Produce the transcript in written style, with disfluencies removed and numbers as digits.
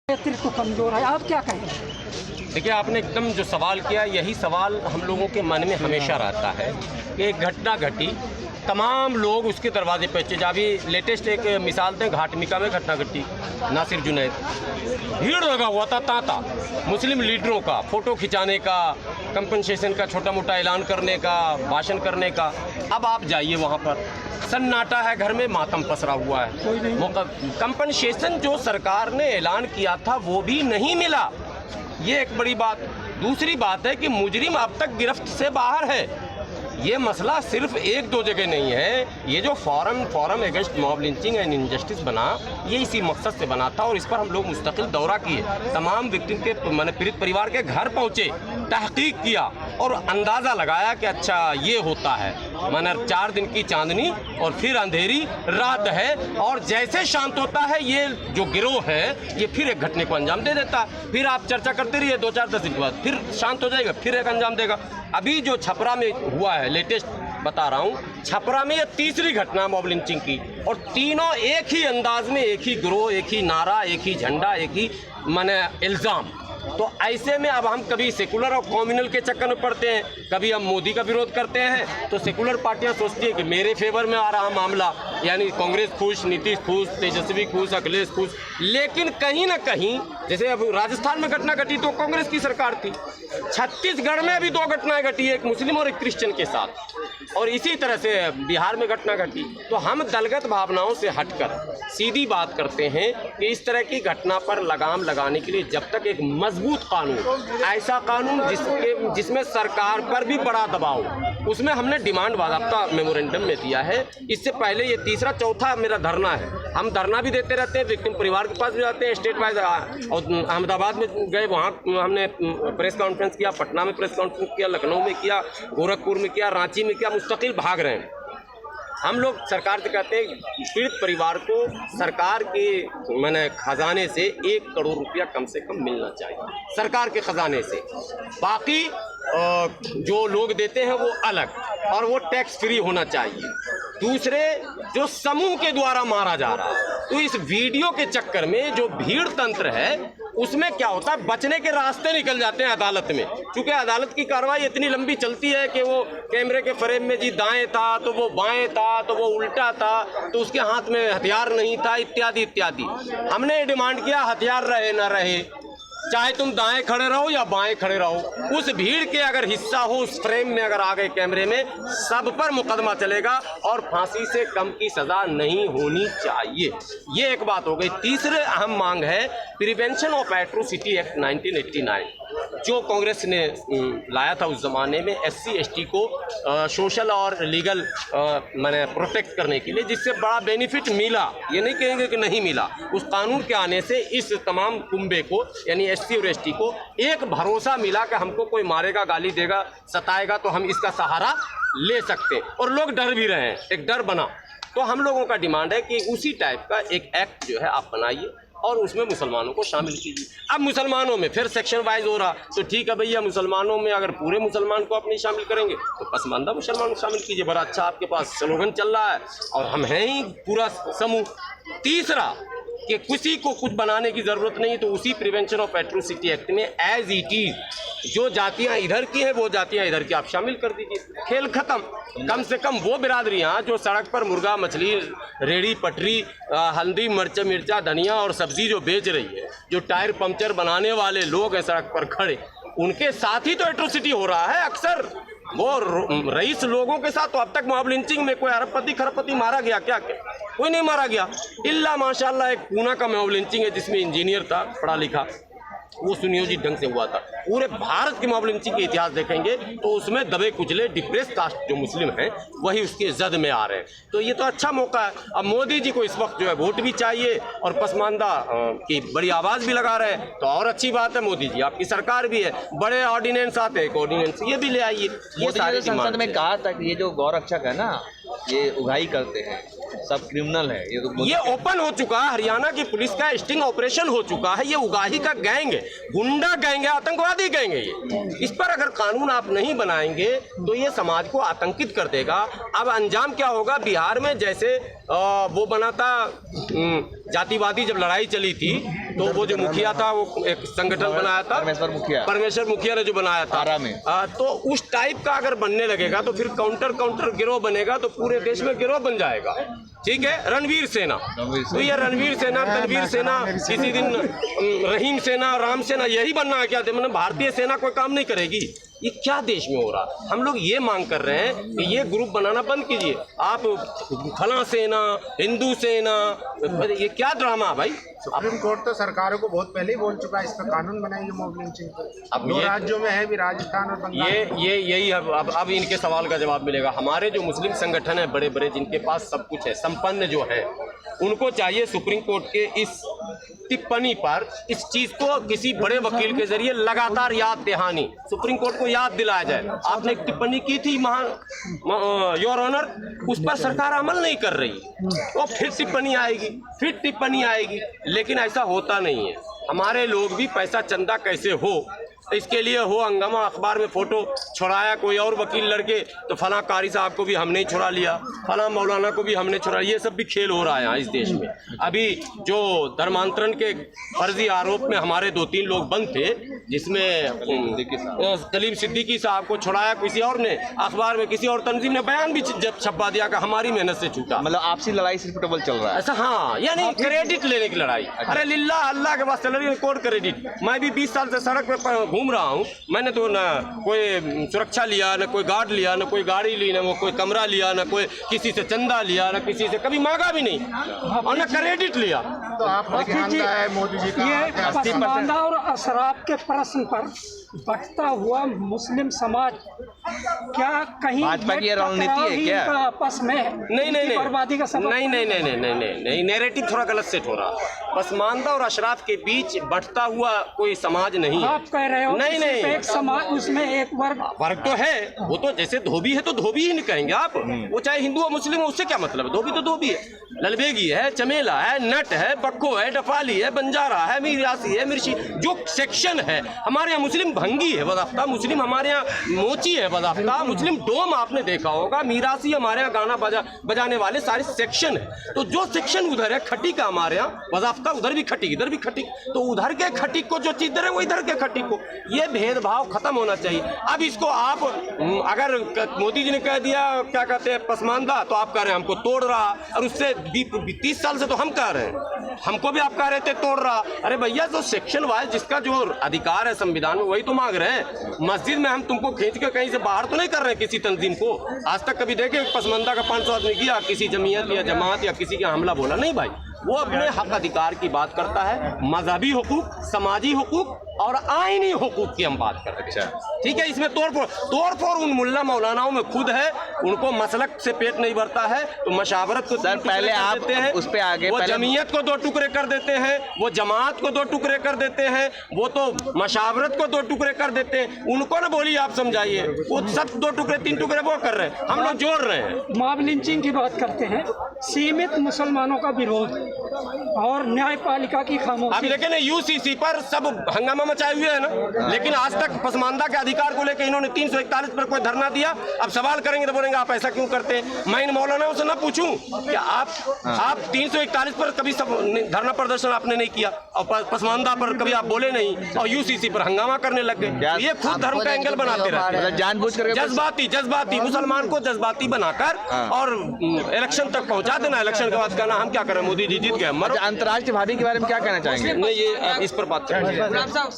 नेतृत्व कमजोर है, आप क्या कहें? देखिए, आपने एकदम जो सवाल किया, यही सवाल हम लोगों के मन में हमेशा रहता है कि एक घटना घटी, तमाम लोग उसके दरवाजे पे पहुंचे। अभी लेटेस्ट एक मिसाल दें, घाटमिका में घटना घटी, नासिर जुनैद, भीड़ लगा हुआ था तांता मुस्लिम लीडरों का, फोटो खिंचाने का, कंपनसेशन का छोटा मोटा ऐलान करने का, भाषण करने का। अब आप जाइए वहाँ पर, सन्नाटा है, घर में मातम पसरा हुआ है। कंपनसेशन जो सरकार ने ऐलान किया था वो भी नहीं मिला, ये एक बड़ी बात। दूसरी बात है कि मुजरिम अब तक गिरफ्त से बाहर है। ये मसला सिर्फ एक दो जगह नहीं है, ये जो forum against mob lynching and injustice बना, ये इसी मकसद से बना था। और इस पर हम लोग मुस्तकिल दौरा किए, तमाम विक्टिम के पीड़ित परिवार के घर पहुँचे, तहकीक किया और अंदाज़ा लगाया कि अच्छा ये होता है। माना 4 दिन की चांदनी और फिर अंधेरी रात है, और जैसे शांत होता है ये जो गिरोह है ये फिर एक घटने को अंजाम दे देता है। फिर आप चर्चा करते रहिए, 2-4-10 दिन के बाद फिर शांत हो जाएगा, फिर एक अंजाम देगा। अभी जो छपरा में हुआ है, लेटेस्ट बता रहा हूँ, छपरा में ये तीसरी घटना मॉब लिंचिंग की, और तीनों एक ही अंदाज में, एक ही गिरोह, एक ही नारा, एक ही झंडा, एक ही माने इल्ज़ाम। तो ऐसे में अब हम कभी सेकुलर और कम्युनल के चक्कर में पड़ते हैं, कभी हम मोदी का विरोध करते हैं, तो सेकुलर पार्टियां सोचती है कि मेरे फेवर में आ रहा मामला, यानी कांग्रेस खुश, नीतीश खुश, तेजस्वी खुश, अखिलेश खुश। लेकिन कहीं ना कहीं, जैसे अब राजस्थान में घटना घटी तो कांग्रेस की सरकार थी, छत्तीसगढ़ में भी 2 घटनाएं घटी, एक मुस्लिम और एक क्रिश्चियन के साथ, और इसी तरह से बिहार में घटना घटी। तो हम दलगत भावनाओं से हटकर सीधी बात करते हैं कि इस तरह की घटना पर लगाम लगाने के लिए जब तक एक मजबूत कानून, ऐसा कानून जिसमें सरकार पर भी बड़ा दबाव, उसमें हमने डिमांड वाज़ाब्ता मेमोरेंडम में दिया है। इससे पहले ये तीसरा चौथा मेरा धरना है। हम धरना भी देते रहते हैं, विक्टिम परिवार के पास भी जाते हैं, स्टेट वाइज। और अहमदाबाद में गए, वहाँ हमने प्रेस कॉन्फ्रेंस किया, पटना में प्रेस कॉन्फ्रेंस किया, लखनऊ में किया, गोरखपुर में किया, रांची में किया, मुस्तकिल भाग रहे हैं। हम लोग सरकार से कहते हैं पीड़ित परिवार को सरकार के माने खजाने से 1 करोड़ रुपया कम से कम मिलना चाहिए, सरकार के खजाने से। बाकी जो लोग देते हैं वो अलग, और वो टैक्स फ्री होना चाहिए। दूसरे, जो समूह के द्वारा मारा जा रहा है, तो इस वीडियो के चक्कर में जो भीड़ तंत्र है उसमें क्या होता है, बचने के रास्ते निकल जाते हैं अदालत में। क्योंकि अदालत की कार्रवाई इतनी लंबी चलती है कि वो कैमरे के फ्रेम में जी दाएं था तो वो बाएं था, तो वो उल्टा था, तो उसके हाथ में हथियार नहीं था, इत्यादि इत्यादि। हमने डिमांड किया हथियार रहे ना रहे, चाहे तुम दाएं खड़े रहो या बाएं खड़े रहो, उस भीड़ के अगर हिस्सा हो, उस फ्रेम में अगर आ गए कैमरे में, सब पर मुकदमा चलेगा और फांसी से कम की सजा नहीं होनी चाहिए। ये एक बात हो गई। तीसरे अहम मांग है प्रिवेंशन ऑफ एट्रोसिटी एक्ट 1989, जो कांग्रेस ने लाया था उस ज़माने में SC ST को सोशल और लीगल माने प्रोटेक्ट करने के लिए, जिससे बड़ा बेनिफिट मिला, ये नहीं कहेंगे कि नहीं मिला। उस कानून के आने से इस तमाम कुंबे को, यानी SC और ST को, एक भरोसा मिला कि हमको कोई मारेगा, गाली देगा, सताएगा तो हम इसका सहारा ले सकते हैं, और लोग डर भी रहे हैं, एक डर बना। तो हम लोगों का डिमांड है कि उसी टाइप का एक एक्ट जो है आप बनाइए और उसमें मुसलमानों को शामिल कीजिए। अब मुसलमानों में फिर सेक्शन वाइज हो रहा, तो ठीक है भैया, मुसलमानों में अगर पूरे मुसलमान को आप नहीं शामिल करेंगे तो पसमानदा मुसलमान को शामिल कीजिए। बड़ा अच्छा आपके पास स्लोगन चल रहा है और हम हैं ही पूरा समूह। तीसरा, कि किसी को कुछ बनाने की ज़रूरत नहीं है, तो उसी प्रिवेंशन ऑफ एट्रोसिटी एक्ट में एज इट इज़ जो जातियाँ इधर की हैं वो जातियाँ इधर की आप शामिल कर दीजिए, खेल ख़त्म। कम से कम वो बिरादरियाँ जो सड़क पर मुर्गा मछली, रेड़ी पटरी, हल्दी मिर्चा धनिया और सब्ज़ी जो बेच रही है, जो टायर पंक्चर बनाने वाले लोग हैं सड़क पर खड़े, उनके साथ ही तो एट्रोसिटी हो रहा है अक्सर। वो रईस लोगों के साथ तो अब तक मॉब लिंचिंग में कोई अरबपति खरबपति मारा गया क्या? कोई नहीं मारा गया। इल्ला माशाल्लाह एक पूना का मॉब लिंचिंग है जिसमें इंजीनियर था, पढ़ा लिखा, वो सुनियोजित ढंग से हुआ था। पूरे भारत के मॉब लिंचिंग के इतिहास देखेंगे तो उसमें दबे कुचले डिप्रेस कास्ट जो मुस्लिम हैं वही उसके जद में आ रहे हैं। तो ये तो अच्छा मौका है। अब मोदी जी को इस वक्त जो है वोट भी चाहिए और पसमानदा की बड़ी आवाज़ भी लगा रहे हैं, तो और अच्छी बात है। मोदी जी आपकी सरकार भी है, बड़े ऑर्डिनेंस आते हैं, ऑर्डिनेंस ये भी ले आइए। ये सारे संसद में कहा था कि ये जो गौरक्षक है ना, ये उगाही करते हैं, सब क्रिमिनल है। ये ओपन हो चुका है, हरियाणा की पुलिस का स्टिंग ऑपरेशन हो चुका है। ये उगाही का गैंग है, गुंडा गैंग है, आतंकवादी गैंग है ये। इस पर अगर कानून आप नहीं बनाएंगे तो ये समाज को आतंकित कर देगा। अब अंजाम क्या होगा? बिहार में जैसे वो बना था जातिवादी, जब लड़ाई चली थी तो वो जो मुखिया था वो एक संगठन बनाया था, परमेश्वर मुखिया ने जो बनाया था आरा में। तो उस टाइप का अगर बनने लगेगा तो फिर काउंटर गिरोह बनेगा तो पूरे देश में गिरोह बन जाएगा। ठीक है, रणवीर सेना, तो ये रणवीर सेना, तनवीर सेना, किसी दिन रहीम सेना, राम सेना, यही बनना है क्या? मतलब भारतीय सेना कोई काम नहीं करेगी? ये क्या देश में हो रहा? हम लोग ये मांग कर रहे हैं कि ये ग्रुप बनाना बंद कीजिए। आप फला सेना, हिंदू सेना, ये क्या ड्रामा भाई? सुप्रीम कोर्ट तो सरकारों को बहुत पहले ही बोल चुका है इस पर कानून बनाएंगे मॉब लिंचिंग पे। अब 2 राज्यों में है भी, राजस्थान और बंगाल। यही अब इनके सवाल का जवाब मिलेगा। हमारे जो मुस्लिम संगठन है बड़े बड़े, जिनके पास सब कुछ है, संपन्न जो है, उनको चाहिए सुप्रीम कोर्ट के इस टिप्पणी पर इस चीज को किसी बड़े वकील के जरिए लगातार याद दहानी सुप्रीम कोर्ट को याद दिलाया जाए। आपने एक टिप्पणी की थी योर ऑनर, उस पर सरकार अमल नहीं कर रही, तो फिर टिप्पणी आएगी, लेकिन ऐसा होता नहीं है। हमारे लोग भी पैसा चंदा कैसे हो इसके लिए हो हंगामा, अखबार में फोटो छुड़ाया कोई और वकील लड़के, तो फला कारी साहब को भी हमने छुड़ा लिया, फला मौलाना को भी हमने छुड़ा लिया। ये सब भी खेल हो रहा है यहाँ इस देश में। अभी जो धर्मांतरण के फर्जी आरोप में हमारे 2-3 लोग बंद थे, जिसमें कलीम सिद्दीकी साहब को छुड़ाया किसी और ने, अखबार में किसी और तंजीम ने बयान भी जब छपवा दिया कि हमारी मेहनत से छूटा। मतलब आपसी लड़ाई सिर्फ डबल चल रहा है ऐसा? हाँ, यानी क्रेडिट लेने की लड़ाई। अरे लिल्ला अल्लाह के पास चल रही है कोर्ट क्रेडिट। मैं भी 20 साल से सड़क पे घूम रहा हूँ, मैंने तो ना कोई सुरक्षा लिया, ना कोई गार्ड लिया, ना कोई गाड़ी ली, ना वो कोई कमरा लिया, ना कोई किसी से चंदा लिया, ना किसी से कभी मांगा भी नहीं, और ना क्रेडिट लिया। तो आप मोदी जी का ये पसमानदा और अशराफ के प्रश्न पर बढ़ता हुआ मुस्लिम समाज क्या कहीं भाजपा की रणनीति है क्या? आपस में नहीं बर्बादी का सबब नहीं, नैरेटिव थोड़ा गलत सेट हो रहा। पसमानदा और अशराफ के बीच बढ़ता हुआ कोई समाज नहीं है। आप कह रहे हो नहीं, एक समाज, उसमें एक वर्ग तो है। वो तो जैसे धोबी है तो धोबी ही नहीं कहेंगे आप, वो चाहे हिंदू हो मुस्लिम हो, उससे क्या मतलब है? धोबी तो धोबी है, ललबेगी है, चमेला है, नट है, बक्को है, डफाली है, बंजारा है, मीरासी है, मिर्ची, जो सेक्शन है। हमारे यहाँ मुस्लिम भंगी है बदाफ्ता, मुस्लिम हमारे यहाँ मोची है बदाफ्ता, मुस्लिम डोम आपने देखा होगा, मीरासी हमारे यहाँ गाना बजाने वाले सारे सेक्शन है। तो जो सेक्शन उधर है खटी का हमारे यहाँ बदाफ्ता, उधर भी खटी इधर भी खटी, तो उधर के खटी को जो चीज दे रहे वो इधर के खटी को, ये भेदभाव खत्म होना चाहिए। अब इसको आप अगर मोदी जी ने कह दिया क्या कहते हैं पसमानदा, तो आप कह रहे हैं हमको तोड़ रहा, और उससे 30 साल से तो हम कह रहे हैं, हमको भी आप कह रहे थे तोड़ रहा। अरे भैया, जो सेक्शन वाइज जिसका जो अधिकार है संविधान में, वही तो मांग रहे हैं। मस्जिद में हम तुमको खींच के कहीं से बाहर तो नहीं कर रहे हैं किसी तंजीम को। आज तक कभी देखे पसमानदा का 500 आदमी किया किसी जमीयत या जमात या किसी का हमला बोला? नहीं भाई, वो अपने हक अधिकार की बात करता है। मजहबी हुकूक, समाजी हुकूक और आईनी हुकूक की हम बात कर रहे हैं। ठीक है, इसमें तोड़-फोड़ उन मुल्ला मौलानाओं में खुद है, उनको मसलक से पेट नहीं भरता है तो मशावरत को सर पहले आप देते हैं, उस पे आगे वो जमीयत को 2 टुकड़े कर देते हैं, वो जमात को 2 टुकड़े कर देते हैं, वो तो मशावरत को 2 टुकड़े कर देते हैं। उनको ना बोलिए, आप समझाइए, वो सब 2 टुकड़े 3 टुकड़े वो कर रहे हैं, हम लोग जोड़ रहे हैं। मॉब लिंचिंग की बात करते हैं, सीमित मुसलमानों का विरोध और न्यायपालिका की खामोशी। अभी लेकिन यूसीसी पर सब हंगामा मचाए हुए है ना, लेकिन आज तक पसमानदा के अधिकार को लेकर इन्होंने 341 पर कोई धरना दिया। अब सवाल करेंगे तो बोलेंगे आप ऐसा क्यों करते हैं। मैं इन मौलानाओं से ना पूछूं कि आप 341 पर कभी सब धरना प्रदर्शन आपने नहीं किया, और पसमानदा पर कभी आप बोले नहीं, और यूसीसी पर हंगामा करने लग गए। ये खुद धर्म का एंगल बनाते रहते हैं, जानबूझकर जज्बाती मुसलमान को जज्बाती बनाकर और इलेक्शन तक पहुंचा देना। इलेक्शन के बाद कहना हम क्या करें, मोदी जी जीत गए। अंतर्राष्ट्रीय भाभी के बारे में क्या कहना चाहेंगे? नहीं, ये इस पर बात करेंगे।